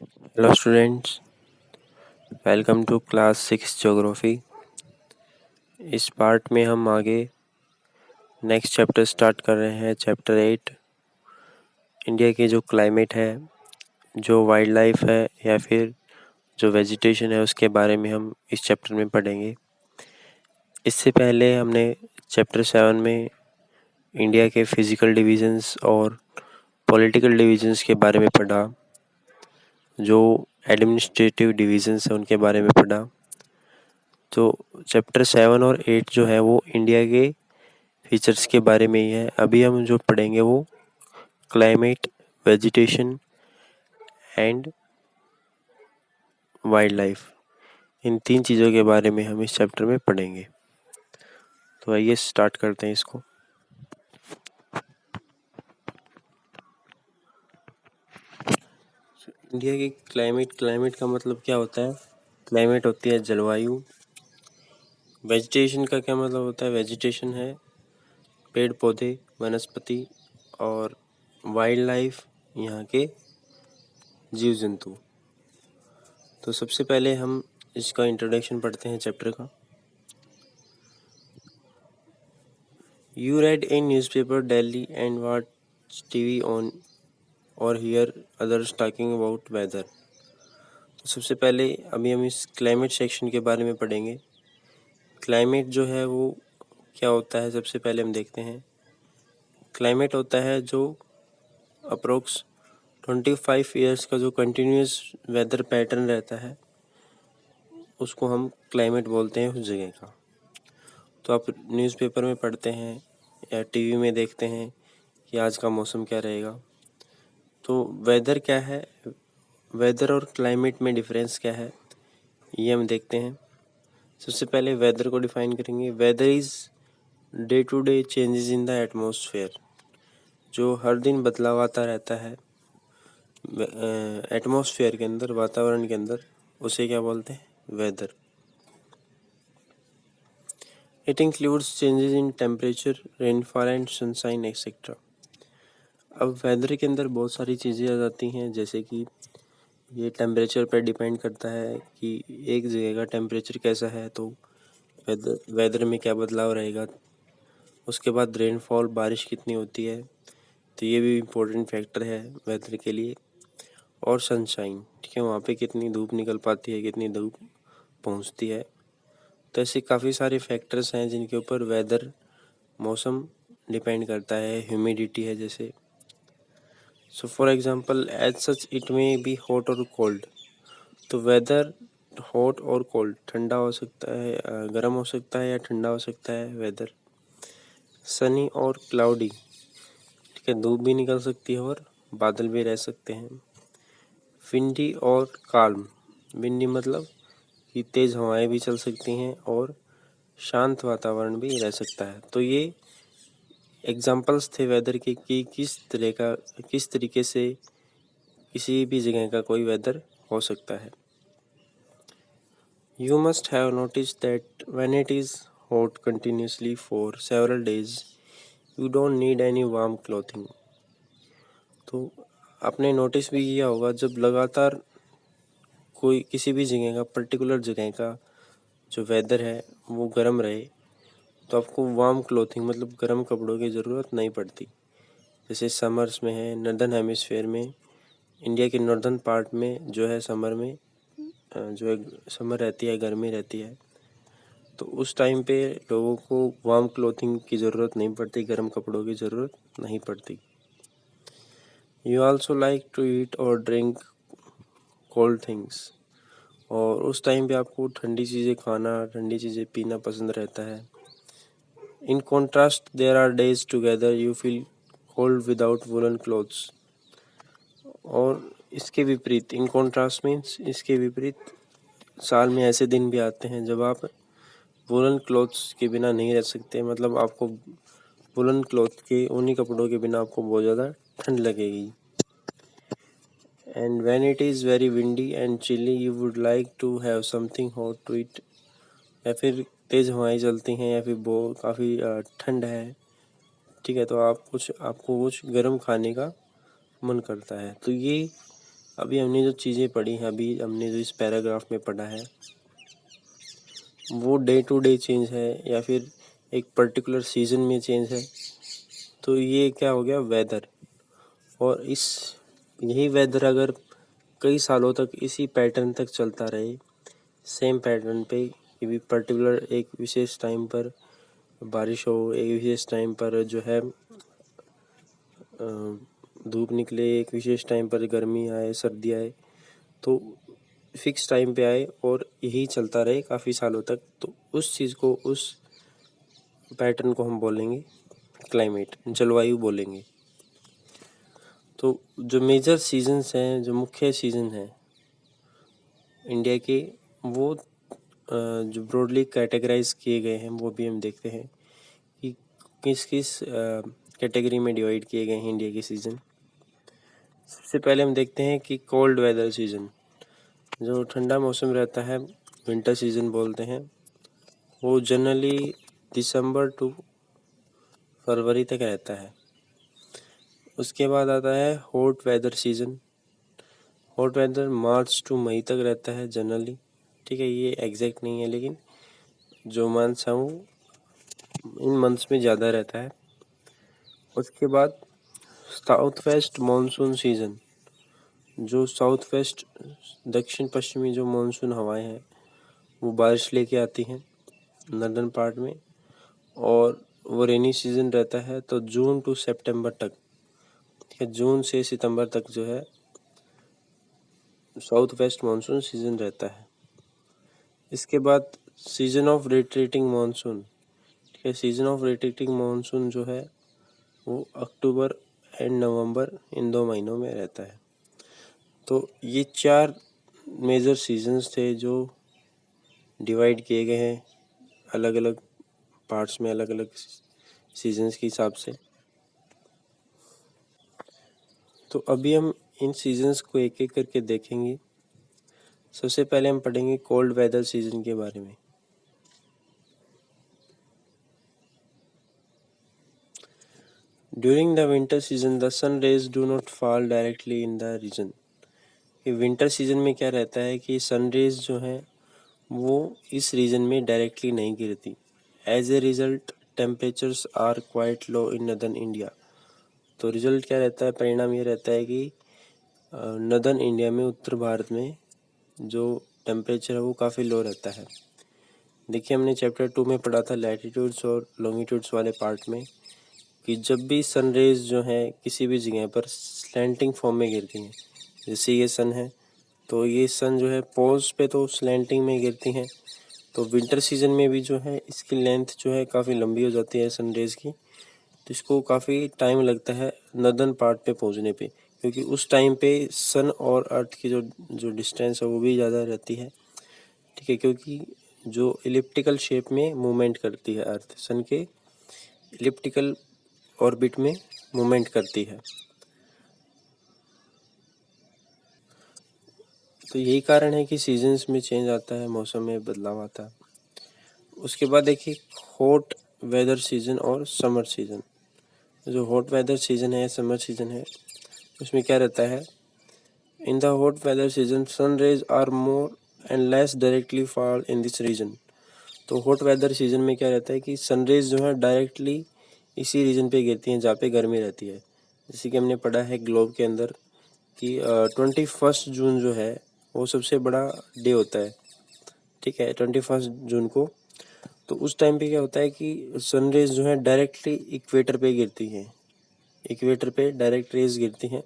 Hello students, welcome to class 6 geography. इस part में हम आगे नेक्स्ट चैप्टर स्टार्ट कर रहे हैं। चैप्टर 8 इंडिया की जो क्लाइमेट है, जो वाइल्ड लाइफ है या फिर जो वेजिटेशन है, उसके बारे में हम इस चैप्टर में पढ़ेंगे। इससे पहले हमने चैप्टर 7 में इंडिया के फिज़िकल डिवीज़न्स और पॉलिटिकल डिवीज़न्स के बारे में पढ़ा, जो एडमिनिस्ट्रेटिव डिवीज़न्स हैं उनके बारे में पढ़ा। तो चैप्टर 7 और 8 जो है वो इंडिया के फीचर्स के बारे में ही है। अभी हम जो पढ़ेंगे वो climate, vegetation and wild life, इन 3 चीज़ों के बारे में हम इस चैप्टर में पढ़ेंगे। तो आइए स्टार्ट करते हैं इसको। इंडिया की क्लाइमेट का मतलब क्या होता है? क्लाइमेट होती है जलवायु। वेजिटेशन का क्या मतलब होता है? वेजिटेशन है पेड़ पौधे, वनस्पति और वाइल्ड लाइफ, यहाँ के जीव जंतु। तो सबसे पहले हम इसका इंट्रोडक्शन पढ़ते हैं चैप्टर का। You read in newspaper Delhi and watch TV on or hear others talking about weather। तो सबसे पहले अभी हम इस क्लाइमेट सेक्शन के बारे में पढ़ेंगे। क्लाइमेट जो है वो क्या होता है, सबसे पहले हम देखते हैं। क्लाइमेट होता है जो अप्रोक्स 25 ईयर्स का जो कंटिन्यूस वेदर पैटर्न रहता है, उसको हम क्लाइमेट बोलते हैं उस जगह का। तो आप न्यूज़पेपर में पढ़ते हैं या टीवी में देखते हैं कि आज का मौसम क्या रहेगा। तो वेदर क्या है, वेदर और क्लाइमेट में डिफरेंस क्या है, ये हम देखते हैं। सबसे पहले वेदर को डिफाइन करेंगे। Weather is day to day changes in the atmosphere, जो हर दिन बदलाव आता रहता है एटमॉस्फेयर के अंदर, वातावरण के अंदर, उसे क्या बोलते हैं? Weather. It includes changes in temperature, rainfall and sunshine etcetera. अब वेदर के अंदर बहुत सारी चीज़ें आ जाती हैं, जैसे कि ये टेम्परेचर पर डिपेंड करता है कि एक जगह का टेम्परेचर कैसा है, तो वेदर में क्या बदलाव रहेगा। उसके बाद रेनफॉल, बारिश कितनी होती है, तो ये भी इम्पोर्टेंट फैक्टर है वेदर के लिए। और सनशाइन, ठीक है, वहाँ पे कितनी धूप निकल पाती है, कितनी धूप पहुँचती है। तो ऐसे काफ़ी सारे फैक्टर्स हैं जिनके ऊपर वेदर, मौसम डिपेंड करता है। ह्यूमिडिटी है जैसे। So for example as such it may be hot और कोल्ड। तो वेदर हॉट और कोल्ड, ठंडा हो सकता है, गर्म हो सकता है या ठंडा हो सकता है वेदर। सनी और क्लाउडी, ठीक है, धूप भी निकल सकती है और बादल भी रह सकते हैं। विंडी और काल्म, विंडी मतलब कि तेज़ हवाएं भी चल सकती हैं और शांत वातावरण भी रह सकता है। तो ये एग्जाम्पल्स थे वेदर के कि किस तरीके से किसी भी जगह का कोई वेदर हो सकता है। You must have noticed that when it is hot continuously for several days, you don't need any warm clothing। तो आपने नोटिस भी किया होगा, जब लगातार कोई किसी भी जगह का, पर्टिकुलर जगह का जो वेदर है वो गर्म रहे, तो आपको वार्म क्लोथिंग मतलब गर्म कपड़ों की ज़रूरत नहीं पड़ती। जैसे समर्स में है, नॉर्दर्न हेमिस्फेयर में, इंडिया के नॉर्दर्न पार्ट में जो है समर में जो है समर रहती है, गर्मी रहती है, तो उस टाइम पे लोगों को वार्म क्लोथिंग की ज़रूरत नहीं पड़ती, गर्म कपड़ों की ज़रूरत नहीं पड़ती। You also like to eat और ड्रिंक कोल्ड थिंग्स। और उस टाइम पे आपको ठंडी चीज़ें खाना, ठंडी चीज़ें पीना पसंद रहता है। In contrast there are days together you feel cold without woollen clothes. और इसके विपरीत, इन कॉन्ट्रास्ट मीन्स इसके विपरीत, साल में ऐसे दिन भी आते हैं जब आप वुलन क्लॉथ्स के बिना नहीं रह सकते। मतलब आपको वुलन क्लॉथ के, ऊनी कपड़ों के बिना आपको बहुत ज़्यादा ठंड लगेगी। And when it is very windy and chilly you would like to have something hot to eat. या फिर तेज़ हवाएं चलती हैं या फिर काफ़ी ठंड है, ठीक है, तो आपको कुछ गर्म खाने का मन करता है। तो ये अभी हमने जो चीज़ें पढ़ी हैं, अभी हमने जो इस पैराग्राफ में पढ़ा है, वो डे टू डे चेंज है या फिर एक पर्टिकुलर सीज़न में चेंज है। तो ये क्या हो गया, वेदर। और यही वेदर अगर कई सालों तक इसी पैटर्न तक चलता रहे, सेम पैटर्न पे, कि भी पर्टिकुलर एक विशेष टाइम पर बारिश हो, एक विशेष टाइम पर जो है धूप निकले, एक विशेष टाइम पर गर्मी आए, सर्दी आए, तो फिक्स टाइम पे आए और यही चलता रहे काफ़ी सालों तक, तो उस चीज़ को, उस पैटर्न को हम बोलेंगे क्लाइमेट, जलवायु बोलेंगे। तो जो मेजर सीजन्स हैं, जो मुख्य सीज़न हैं इंडिया के, वो जो ब्रॉडली कैटेगराइज किए गए हैं, वो भी हम देखते हैं कि किस किस कैटेगरी में डिवाइड किए गए हैं इंडिया के सीज़न। सबसे पहले हम देखते हैं कि कोल्ड वेदर सीज़न, जो ठंडा मौसम रहता है, विंटर सीज़न बोलते हैं, वो जनरली दिसंबर टू फरवरी तक रहता है। उसके बाद आता है hot weather season. Hot weather March to मई तक रहता है जनरली, ठीक है, ये एग्जैक्ट नहीं है, लेकिन जो मंथ्स हैं वो इन मंथ्स में ज़्यादा रहता है। उसके बाद साउथ वेस्ट मानसून सीज़न, जो साउथ वेस्ट, दक्षिण पश्चिमी जो मानसून हवाएं हैं, वो बारिश लेके आती हैं नॉर्दर्न पार्ट में, और वो रेनी सीज़न रहता है, तो जून टू सितंबर तक, ठीक है, जून से सितंबर तक जो है साउथ वेस्ट मानसून सीज़न रहता है। इसके बाद सीज़न ऑफ रिट्रीटिंग मानसून, ठीक है, सीज़न ऑफ रिट्रीटिंग मानसून जो है वो अक्टूबर एंड नवंबर, इन 2 महीनों में रहता है। तो ये 4 मेजर सीजन्स थे जो डिवाइड किए गए हैं अलग अलग पार्ट्स में, अलग अलग सीजन्स के हिसाब से। तो अभी हम इन सीजन्स को एक एक करके देखेंगे। सबसे पहले हम पढ़ेंगे कोल्ड वेदर सीजन के बारे में। During the winter season the sun rays do not fall directly in the region. Winter season में क्या रहता है कि सन रेज जो है वो इस रीजन में डायरेक्टली नहीं गिरती। As a result temperatures are quite low in northern India. तो रिजल्ट क्या रहता है, परिणाम ये रहता है कि नदर्न इंडिया में, उत्तर भारत में जो टेम्परेचर है वो काफ़ी लो रहता है। देखिए, हमने चैप्टर 2 में पढ़ा था लैटिट्यूड्स और लॉन्गिट्यूड्स वाले पार्ट में, कि जब भी सन रेज जो है किसी भी जगह पर स्लैंटिंग फॉर्म में गिरती हैं, जैसे ये सन है, तो ये सन जो है पोल्स पे तो स्लैंटिंग में गिरती हैं, तो विंटर सीजन में भी जो है इसकी लेंथ जो है काफ़ी लंबी हो जाती है सन रेज की, तो इसको काफ़ी टाइम लगता है नॉर्दर्न पार्ट पे पहुंचने पे, क्योंकि उस टाइम पे सन और अर्थ की जो जो डिस्टेंस है वो भी ज़्यादा रहती है, ठीक है, क्योंकि जो इलिप्टिकल शेप में मूवमेंट करती है अर्थ, सन के इलिप्टिकल ऑर्बिट में मूवमेंट करती है। तो यही कारण है कि सीजन्स में चेंज आता है, मौसम में बदलाव आता है। उसके बाद देखिए हॉट वेदर सीजन और समर सीजन। जो हॉट वेदर सीजन है, समर सीजन है, उसमें क्या रहता है, in the hot weather season sun rays are more and less directly fall in this region. तो हॉट वेदर सीजन में क्या रहता है कि सनरेज जो है डायरेक्टली इसी रीजन पे गिरती हैं जहाँ पे गर्मी रहती है। जैसे कि हमने पढ़ा है ग्लोब के अंदर कि 21 जून जो है वो सबसे बड़ा डे होता है, ठीक है, 21 जून को। तो उस टाइम पे क्या होता है कि सनरेज जो है डायरेक्टली इक्वेटर पे गिरती हैं, इक्वेटर पे डायरेक्ट रेज गिरती हैं,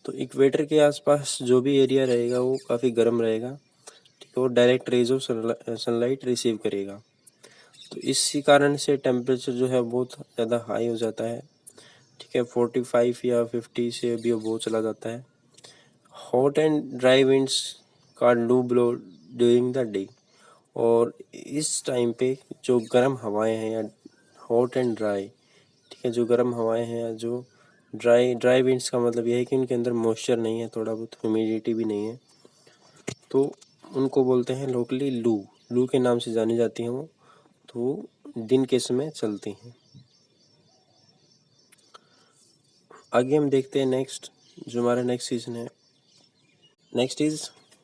तो इक्वेटर के आसपास जो भी एरिया रहेगा वो काफ़ी गर्म रहेगा, ठीक है, वो direct rays of sunlight receive करेगा। तो इसी कारण से टेम्परेचर जो है बहुत ज़्यादा हाई हो जाता है, ठीक है, 45 या 50 से भी वो चला जाता है। Hot and dry winds can do blow during the day. और इस टाइम पे जो गर्म हवाएं हैं, या हॉट एंड ड्राई, ठीक है, जो गर्म हवाएं हैं या जो ड्राई विंड्स का मतलब यह है कि उनके अंदर मॉइस्चर नहीं है, थोड़ा बहुत ह्यूमिडिटी भी नहीं है, तो उनको बोलते हैं लोकली लू, लू के नाम से जानी जाती हैं वो। तो दिन के समय चलती हैं। आगे हम देखते हैं नेक्स्ट, जो हमारा नेक्स्ट सीजन है next is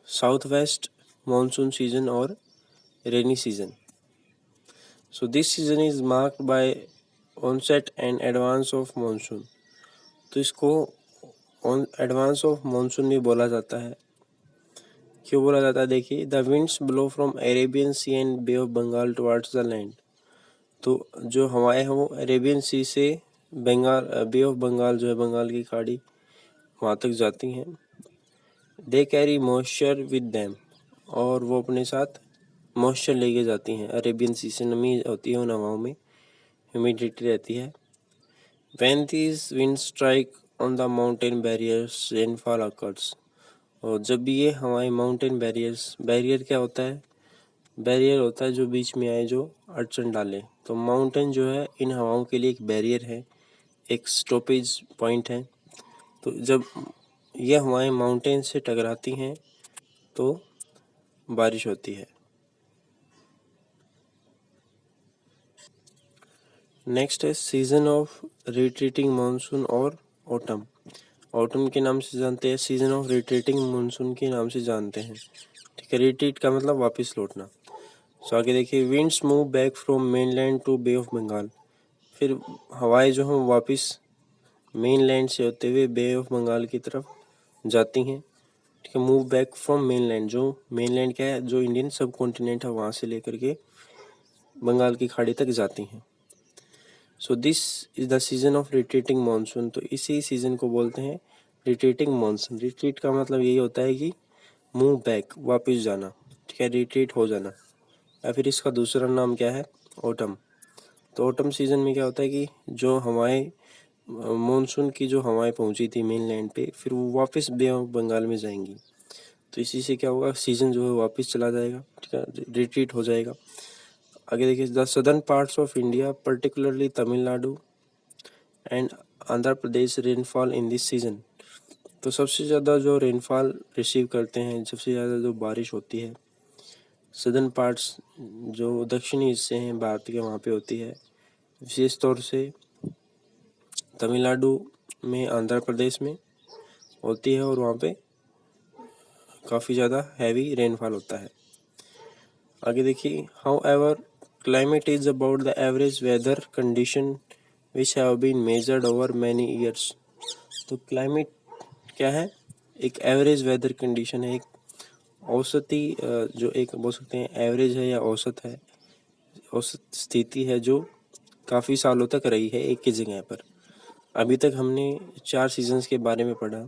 south west monsoon season और rainy season. So this season is marked by onset and advance of monsoon. तो इसको एडवांस ऑफ मानसून भी बोला जाता है. क्यों बोला जाता है? देखिए, the winds blow from Arabian sea and bay of Bengal towards the land. तो जो हवाएं हैं वो अरेबियन सी से बे ऑफ बंगाल जो है बंगाल की खाड़ी वहाँ तक जाती हैं. They carry moisture with them, और वो अपने साथ मॉइस्चर लेके जाती हैं. अरेबियन सी से नमी होती है उन हवाओं में, ह्यूमिडिटी रहती है. When these winds strike on the mountain barriers, rainfall occurs. और जब भी ये हमारे माउंटेन बैरियर क्या होता है? बैरियर होता है जो बीच में आए, जो अड़चन डाले. तो माउंटेन जो है इन हवाओं के लिए एक बैरियर है, एक स्टॉपेज पॉइंट है. तो जब ये हवाएं माउंटेन से टकराती हैं तो बारिश होती है. नेक्स्ट है सीजन ऑफ रिट्रीटिंग मानसून और ऑटम. ऑटम के नाम से जानते हैं, सीजन ऑफ रिट्रीटिंग मानसून के नाम से जानते हैं. ठीक है, रिट्रीट का मतलब वापस लौटना. सो आगे देखिए, winds move back from mainland to bay of Bengal. फिर हवाएं जो हैं वापस मेनलैंड से होते हुए बे ऑफ बंगाल की तरफ जाती हैं. ठीक है, मूव बैक फ्रॉम मेनलैंड. जो मेनलैंड क्या है? जो इंडियन सब कॉन्टिनेंट है वहाँ से लेकर के बंगाल की खाड़ी तक जाती हैं. So this is the season of retreating monsoon. तो इसी सीजन को बोलते हैं रिट्रीटिंग मानसून. रिट्रीट का मतलब यही होता है कि मूव बैक, वापस जाना. ठीक है, रिट्रीट हो जाना. या फिर इसका दूसरा नाम क्या है? ऑटम. तो ऑटम सीजन में क्या होता है कि जो हवाएं मानसून की जो हवाएं पहुंची थी मेनलैंड पे, फिर वो वापस बे ऑफ बंगाल में जाएंगी. तो इसी से क्या होगा? सीजन जो है वापस चला जाएगा. ठीक है, रिट्रीट हो जाएगा. आगे देखिए, the southern parts of India particularly Tamil Nadu and Andhra Pradesh rainfall in this season. तो सबसे ज़्यादा जो रेनफॉल रिसीव करते हैं, सबसे ज़्यादा जो बारिश होती है सदर्न पार्ट्स, जो दक्षिणी हिस्से हैं भारत के, वहाँ पे होती है. विशेष तौर से तमिलनाडु में, आंध्र प्रदेश में होती है, और वहाँ पे काफ़ी ज़्यादा हैवी रेनफॉल होता है. आगे देखिए, however climate is about the average weather condition which have been measured over many years. तो क्लाइमेट क्या है? एक एवरेज वेदर कंडीशन है, एक औसती जो एक बोल सकते हैं एवरेज है या औसत है, औसत स्थिति है जो काफ़ी सालों तक रही है एक ही जगह पर. अभी तक हमने 4 सीजन्स के बारे में पढ़ा.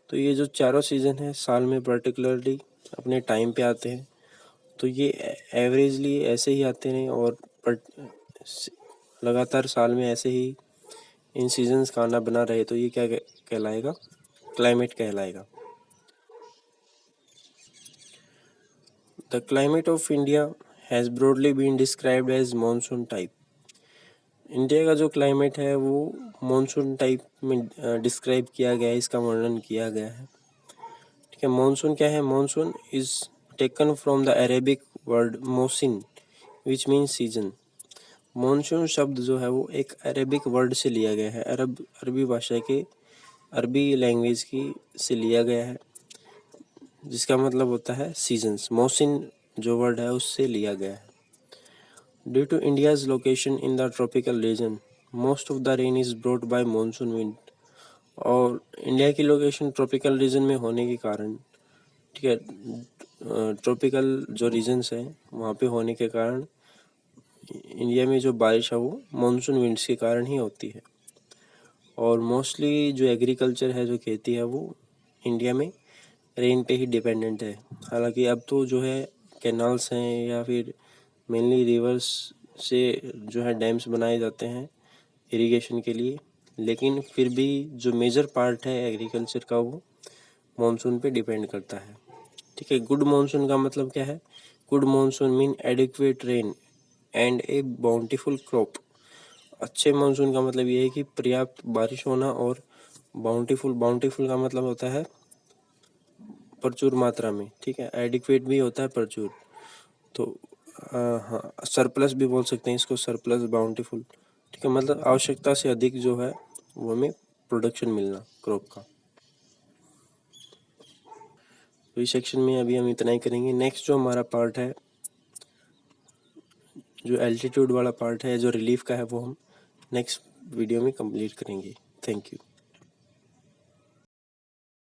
तो ये जो चारों सीज़न है साल में पर्टिकुलरली अपने टाइम पे आते हैं. तो ये एवरेजली ऐसे ही आते हैं, और लगातार साल में ऐसे ही इन सीजन्स का आना बना रहे, तो ये क्या कहलाएगा? क्लाइमेट कहलाएगा. The climate of India has broadly been described as monsoon type. India का जो क्लाइमेट है वो मानसून टाइप में डिस्क्राइब किया गया है, इसका वर्णन किया गया है. ठीक है, मानसून क्या है? Monsoon is taken from the Arabic word मौसिन विच मीन्स सीजन. मानसून शब्द जो है वो एक अरेबिक वर्ड से लिया गया है, अरबी भाषा के, अरबी लैंग्वेज की से लिया गया है, जिसका मतलब होता है सीजन्स. मौसिन जो वर्ड है उससे लिया गया है. Due to India's location in the tropical region, most of the rain is brought by monsoon wind. और इंडिया की लोकेशन ट्रॉपिकल रीजन में होने के कारण, ठीक है, ट्रॉपिकल जो रीजन्स हैं वहाँ पे होने के कारण इंडिया में जो बारिश है वो मानसून विंड्स के कारण ही होती है. और मोस्टली जो एग्रीकल्चर है, जो खेती है, वो इंडिया में रेन पे ही डिपेंडेंट है. हालांकि अब तो जो है कैनाल्स हैं या फिर मेनली रिवर्स से जो है डैम्स बनाए जाते हैं इरिगेशन के लिए, लेकिन फिर भी जो मेजर पार्ट है एग्रीकल्चर का वो मानसून पे डिपेंड करता है. ठीक है, गुड मानसून का मतलब क्या है? Good monsoon mean adequate rain and A bountiful crop. अच्छे मानसून का मतलब ये है कि पर्याप्त बारिश होना, और बाउंटीफुल का मतलब होता है प्रचुर मात्रा में. ठीक है, एडिक्वेट भी होता है प्रचुर. तो हाँ, सरप्लस भी बोल सकते हैं इसको, सरप्लस बाउंटीफुल. ठीक है, मतलब आवश्यकता से अधिक जो है वो हमें प्रोडक्शन मिलना क्रॉप का. तो इस सेक्शन में अभी हम इतना ही करेंगे। नेक्स्ट जो हमारा पार्ट है, जो एल्टीट्यूड वाला पार्ट है, जो रिलीफ का है, वो हम नेक्स्ट वीडियो में कंप्लीट करेंगे। Thank you.